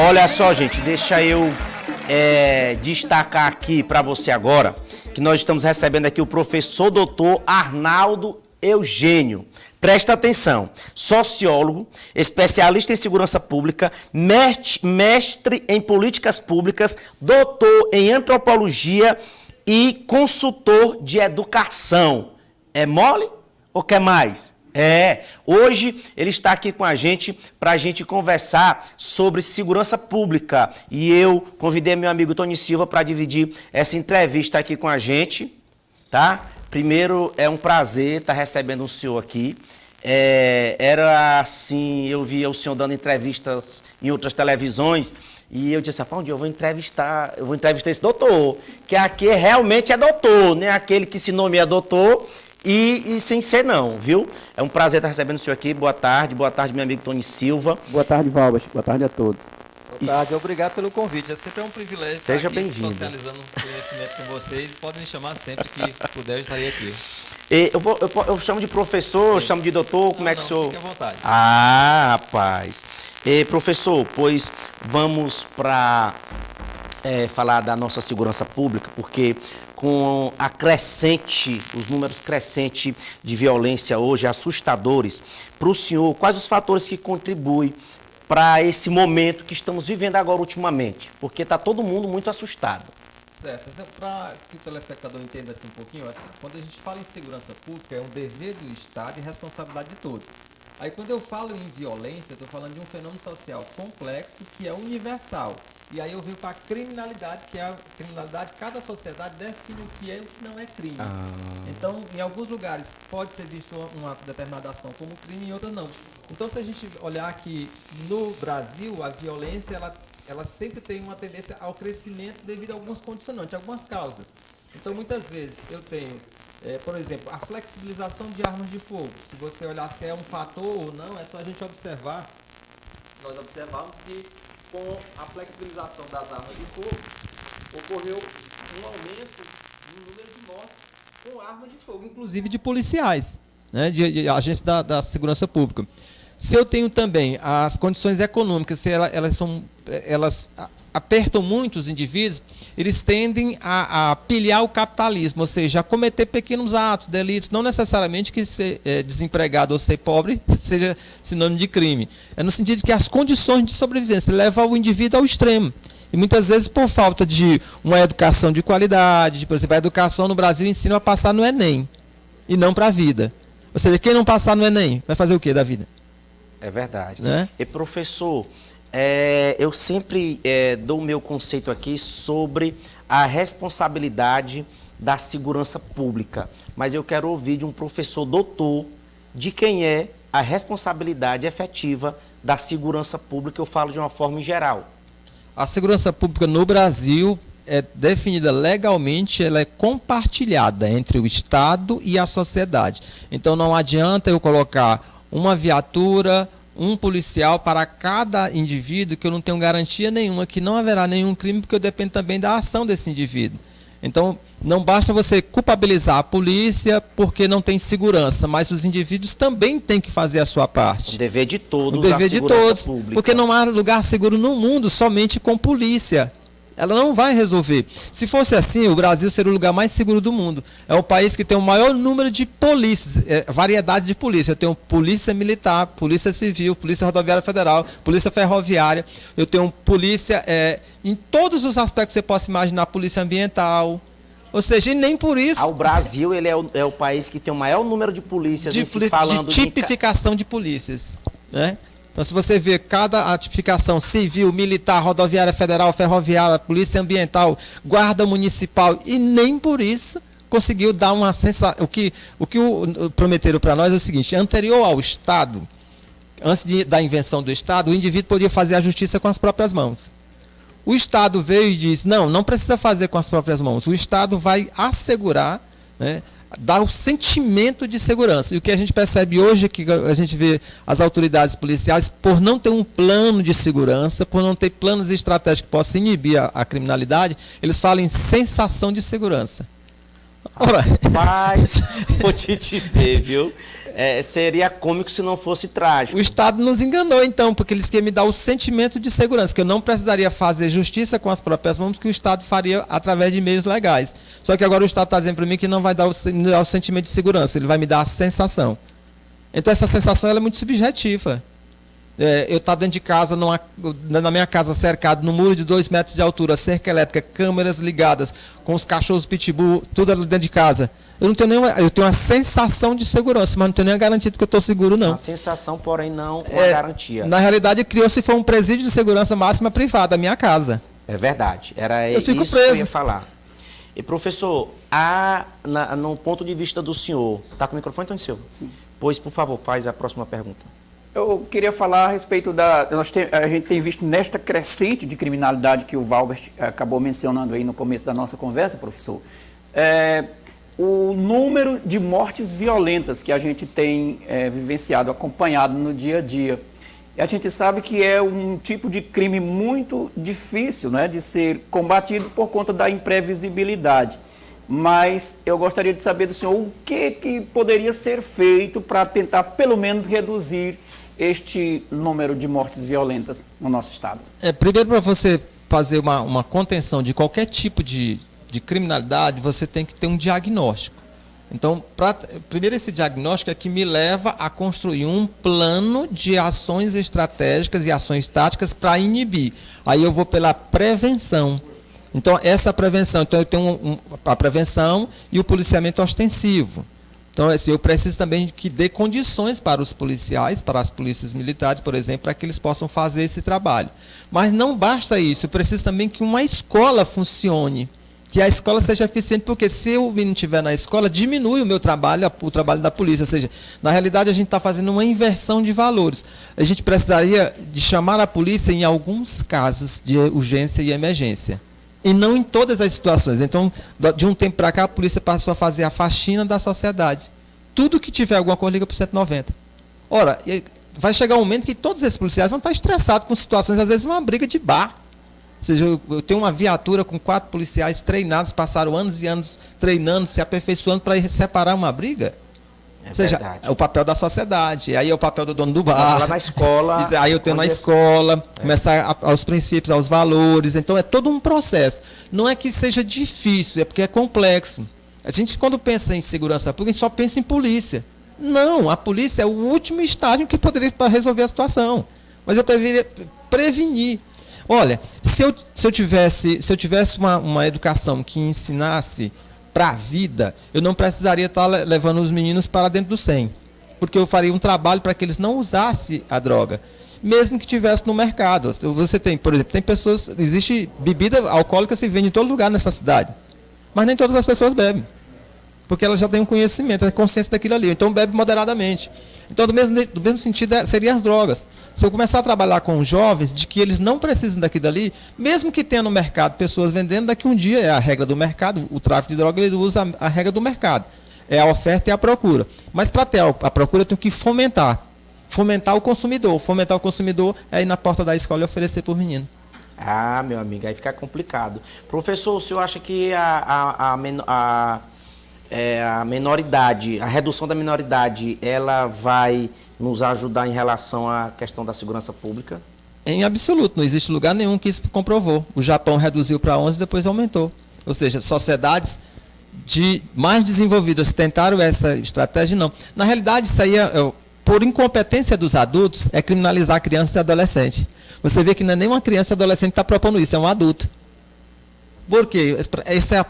Olha só, gente, deixa eu destacar aqui para você agora que nós estamos recebendo aqui o professor doutor Arnaldo Eugênio. Presta atenção, sociólogo, especialista em segurança pública, mestre em políticas públicas, doutor em antropologia e consultor de educação. É mole ou quer mais? Hoje ele está aqui com a gente para a gente conversar sobre segurança pública e eu convidei meu amigo Tony Silva para dividir essa entrevista aqui com a gente, tá? Primeiro, é um prazer estar recebendo o senhor aqui. Era assim, eu via o senhor dando entrevistas em outras televisões e eu disse, onde eu vou entrevistar esse doutor, que aqui realmente é doutor, né? Aquele que se nomeia doutor e sem ser não, viu? É um prazer estar recebendo o senhor aqui. Boa tarde, meu amigo Tony Silva. Boa tarde, Valbas. Boa tarde a todos. Boa tarde, obrigado pelo convite. É sempre um privilégio Seja estar aqui bem-vindo. Socializando conhecimento com vocês. Podem me chamar sempre que puder, eu estarei aqui. Eu chamo de professor, eu chamo de doutor, como é que o senhor... Fique à vontade. Rapaz. Professor, pois vamos para falar da nossa segurança pública, porque com os números crescentes de violência hoje, assustadores, para o senhor, quais os fatores que contribuem para esse momento que estamos vivendo agora ultimamente? Porque está todo mundo muito assustado. Certo. Então, para que o telespectador entenda assim um pouquinho, quando a gente fala em segurança pública, é um dever do Estado e responsabilidade de todos. Aí quando eu falo em violência, eu estou falando de um fenômeno social complexo que é universal. E aí eu venho para a criminalidade, que é a criminalidade, cada sociedade define o que é e o que não é crime. Então, em alguns lugares pode ser visto uma determinada ação como crime, em outras não. Então, se a gente olhar aqui no Brasil, a violência, ela sempre tem uma tendência ao crescimento devido a alguns condicionantes, algumas causas. Então, muitas vezes eu tenho, por exemplo, a flexibilização de armas de fogo. Se você olhar se é um fator ou não, é só a gente observar. Nós observamos que com a flexibilização das armas de fogo, ocorreu um aumento no número de mortes com armas de fogo, inclusive de policiais, né, de agentes da segurança pública. Se eu tenho também as condições econômicas, se elas apertam muito os indivíduos, eles tendem a pilhar o capitalismo, ou seja, a cometer pequenos atos, delitos, não necessariamente que ser desempregado ou ser pobre seja sinônimo de crime. É no sentido de que as condições de sobrevivência levam o indivíduo ao extremo. E muitas vezes por falta de uma educação de qualidade, por exemplo, a educação no Brasil ensina a passar no Enem e não para a vida. Ou seja, quem não passar no Enem vai fazer o quê da vida? É verdade. Né? E professor, eu sempre dou o meu conceito aqui sobre a responsabilidade da segurança pública, mas eu quero ouvir de um professor doutor de quem é a responsabilidade efetiva da segurança pública, eu falo de uma forma em geral. A segurança pública no Brasil é definida legalmente, ela é compartilhada entre o Estado e a sociedade. Então não adianta eu colocar uma viatura, um policial para cada indivíduo que eu não tenho garantia nenhuma que não haverá nenhum crime, porque eu dependo também da ação desse indivíduo. Então, não basta você culpabilizar a polícia porque não tem segurança, mas os indivíduos também têm que fazer a sua parte. O dever de todos, o dever de todos, pública. Porque não há lugar seguro no mundo somente com polícia. Ela não vai resolver. Se fosse assim, o Brasil seria o lugar mais seguro do mundo. É o país que tem o maior número de polícias, variedade de polícia. Eu tenho polícia militar, polícia civil, polícia rodoviária federal, polícia ferroviária. Eu tenho polícia em todos os aspectos que você possa imaginar, polícia ambiental. Ou seja, e nem por isso... O Brasil ele é o país que tem o maior número de polícias. De tipificação de polícias, né? Então, se você vê cada tipificação civil, militar, rodoviária federal, ferroviária, polícia ambiental, guarda municipal, e nem por isso conseguiu dar uma sensação... O que prometeram para nós é o seguinte: anterior ao Estado, antes da invenção do Estado, o indivíduo podia fazer a justiça com as próprias mãos. O Estado veio e disse, não precisa fazer com as próprias mãos. O Estado vai assegurar, né, dar o sentimento de segurança. E o que a gente percebe hoje é que a gente vê as autoridades policiais, por não ter um plano de segurança, por não ter planos estratégicos que possam inibir a criminalidade, eles falam em sensação de segurança. Ora, mas vou te dizer, viu? seria cômico se não fosse trágico. O Estado nos enganou, então, porque eles queriam me dar o sentimento de segurança, que eu não precisaria fazer justiça com as próprias mãos, que o Estado faria através de meios legais. Só que agora o Estado está dizendo para mim que não vai me dar o sentimento de segurança, ele vai me dar a sensação. Então essa sensação ela é muito subjetiva. Eu estar dentro de casa, na minha casa, cercado no muro de 2 metros de altura, cerca elétrica, câmeras ligadas, com os cachorros pitbull, tudo ali dentro de casa. Eu tenho uma sensação de segurança, mas não tenho nem a garantia de que eu estou seguro, não. Uma sensação, porém não uma garantia. Na realidade, criou-se foi um presídio de segurança máxima privada, a minha casa. É verdade. Era eu fico isso preso. que eu ia falar. E professor, no ponto de vista do senhor, está com o microfone, Antônio Silva? Sim. Pois, por favor, faz a próxima pergunta. Eu queria falar a respeito a gente tem visto nesta crescente de criminalidade que o Valbert acabou mencionando aí no começo da nossa conversa, professor, o número de mortes violentas que a gente tem vivenciado, acompanhado no dia a dia. E a gente sabe que é um tipo de crime muito difícil, né, de ser combatido por conta da imprevisibilidade. Mas eu gostaria de saber do senhor o que poderia ser feito para tentar, pelo menos, reduzir este número de mortes violentas no nosso estado. Primeiro, para você fazer uma contenção de qualquer tipo de criminalidade, você tem que ter um diagnóstico. Então, primeiro esse diagnóstico é que me leva a construir um plano de ações estratégicas e ações táticas para inibir. Aí eu vou pela prevenção. Então, essa prevenção, eu tenho a prevenção e o policiamento ostensivo. Então, assim, eu preciso também que dê condições para os policiais, para as polícias militares, por exemplo, para que eles possam fazer esse trabalho. Mas não basta isso, eu preciso também que uma escola funcione, que a escola seja eficiente, porque se o menino estiver na escola, diminui o meu trabalho, o trabalho da polícia. Ou seja, na realidade, a gente está fazendo uma inversão de valores. A gente precisaria de chamar a polícia em alguns casos de urgência e emergência. E não em todas as situações. Então, de um tempo para cá, a polícia passou a fazer a faxina da sociedade. Tudo que tiver alguma coisa liga para o 190. Ora, vai chegar um momento que todos esses policiais vão estar estressados com situações, às vezes uma briga de bar. Ou seja, eu tenho uma viatura com 4 policiais treinados, passaram anos e anos treinando, se aperfeiçoando para separar uma briga. Ou seja, é o papel da sociedade, aí é o papel do dono do bar. Lá na escola. Aí eu tenho na escola, começar aos princípios, aos valores. Então é todo um processo. Não é que seja difícil, é porque é complexo. A gente, quando pensa em segurança pública, a gente só pensa em polícia. Não, a polícia é o último estágio que poderia resolver a situação. Mas eu deveria prevenir. Olha, se eu tivesse uma educação que ensinasse para a vida, eu não precisaria estar levando os meninos para dentro do 100, porque eu faria um trabalho para que eles não usassem a droga, mesmo que tivesse no mercado. Você tem, por exemplo, existe bebida alcoólica que se vende em todo lugar nessa cidade, mas nem todas as pessoas bebem, porque elas já têm um conhecimento, a consciência daquilo ali, então bebe moderadamente. Então, do mesmo sentido, seriam as drogas. Se eu começar a trabalhar com jovens, de que eles não precisam daqui dali, mesmo que tenha no mercado pessoas vendendo, daqui um dia é a regra do mercado, o tráfico de droga ele usa a regra do mercado. É a oferta e a procura. Mas para ter a procura, eu tenho que fomentar. Fomentar o consumidor. Fomentar o consumidor é ir na porta da escola e oferecer para o menino. Ah, meu amigo, aí fica complicado. Professor, o senhor acha que a menoridade, a redução da menoridade, ela vai nos ajudar em relação à questão da segurança pública? Em absoluto, não existe lugar nenhum que isso comprovou. O Japão reduziu para 11 e depois aumentou. Ou seja, sociedades mais desenvolvidas tentaram essa estratégia, não. Na realidade, isso aí, por incompetência dos adultos, é criminalizar criança e adolescente. Você vê que não é nem uma criança e adolescente que está propondo isso, é um adulto. Porque essa é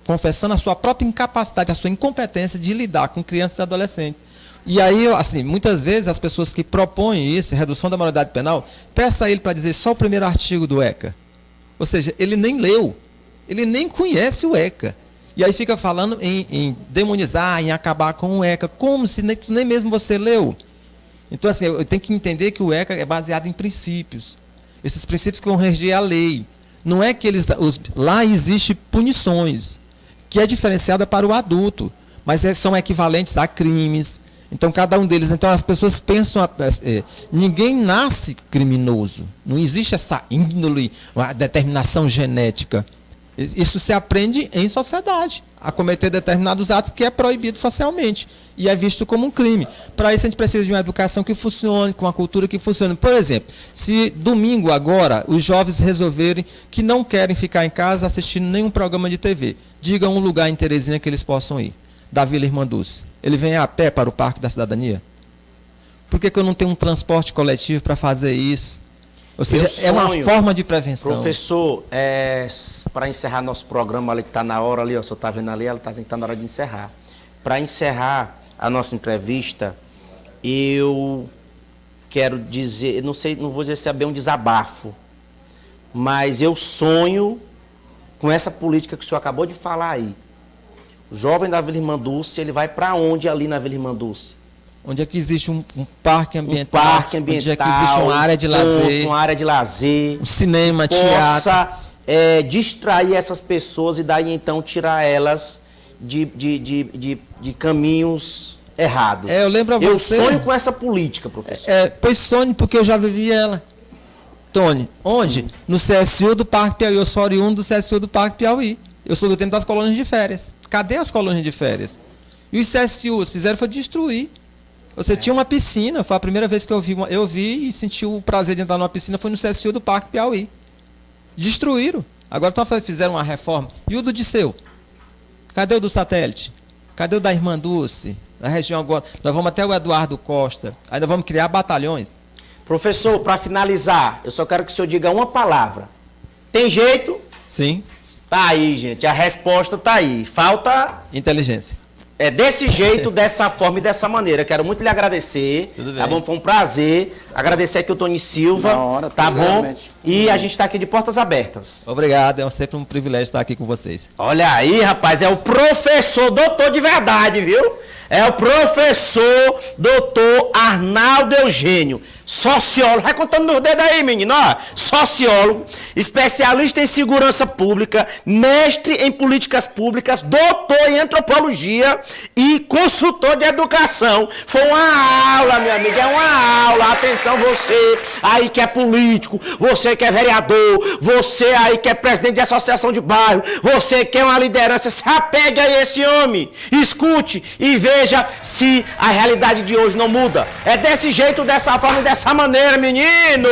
confessando a sua própria incapacidade, a sua incompetência de lidar com crianças e adolescentes. E aí, assim, muitas vezes as pessoas que propõem isso, redução da morosidade penal, peça a ele para dizer só o primeiro artigo do ECA. Ou seja, ele nem leu, ele nem conhece o ECA. E aí fica falando em demonizar, em acabar com o ECA, como se nem mesmo você leu. Então, assim, eu tenho que entender que o ECA é baseado em princípios. Esses princípios que vão reger a lei. Não é que lá existem punições, que é diferenciada para o adulto, mas são equivalentes a crimes. Então, cada um deles. Então, as pessoas pensam, ninguém nasce criminoso. Não existe essa índole, uma determinação genética. Isso se aprende em sociedade, a cometer determinados atos que é proibido socialmente e é visto como um crime. Para isso a gente precisa de uma educação que funcione, com uma cultura que funcione. Por exemplo, se domingo agora os jovens resolverem que não querem ficar em casa assistindo nenhum programa de TV, diga um lugar em Teresina que eles possam ir, da Vila Irmã Dulce. Ele vem a pé para o Parque da Cidadania? Por que eu não tenho um transporte coletivo para fazer isso? Ou seja, é uma forma de prevenção. Professor, para encerrar nosso programa ali, que está na hora ali, ó, o senhor está vendo ali, ela está tá na hora de encerrar. Para encerrar a nossa entrevista, eu quero dizer, não vou dizer se é bem um desabafo, mas eu sonho com essa política que o senhor acabou de falar aí. O jovem da Vila Irmã Dulce, ele vai para onde ali na Vila Irmã Dulce? Onde é que existe um parque ambiental, onde é que existe uma área de lazer, um cinema, possa, teatro. Distrair essas pessoas e daí então tirar elas de caminhos errados. Eu lembro a você. Eu sonho com essa política, professor. Pois sonho, porque eu já vivi ela. Tony, onde? Sim. No CSU do Parque Piauí. Eu sou oriundo do CSU do Parque Piauí. Eu sou do tempo das colônias de férias. Cadê as colônias de férias? E os CSUs fizeram foi destruir. Você tinha uma piscina, foi a primeira vez que eu vi e senti o prazer de entrar numa piscina, foi no CSU do Parque Piauí. Destruíram. Agora fizeram uma reforma. E o do Disseu? Cadê o do satélite? Cadê o da Irmã Dulce? Da região agora. Nós vamos até o Eduardo Costa. Aí nós vamos criar batalhões. Professor, para finalizar, eu só quero que o senhor diga uma palavra. Tem jeito? Sim. Tá aí, gente. A resposta tá aí. Falta... inteligência. É desse jeito, dessa forma e dessa maneira. Quero muito lhe agradecer. Tudo bem. Tá bom? Foi um prazer. Agradecer aqui o Tony Silva. Tá bom? Realmente. E a gente está aqui de portas abertas. Obrigado. É sempre um privilégio estar aqui com vocês. Olha aí, rapaz. É o professor doutor de verdade, viu? É o professor doutor Arnaldo Eugênio. Sociólogo, vai contando nos dedos aí, menino, ó. Sociólogo, especialista em segurança pública, mestre em políticas públicas, doutor em antropologia e consultor de educação. Foi uma aula, meu amigo, é uma aula. Atenção, você aí que é político, você que é vereador, você aí que é presidente de associação de bairro, você que é uma liderança, se apegue a esse homem, escute e veja se a realidade de hoje não muda. É desse jeito, dessa forma e dessa maneira, menino.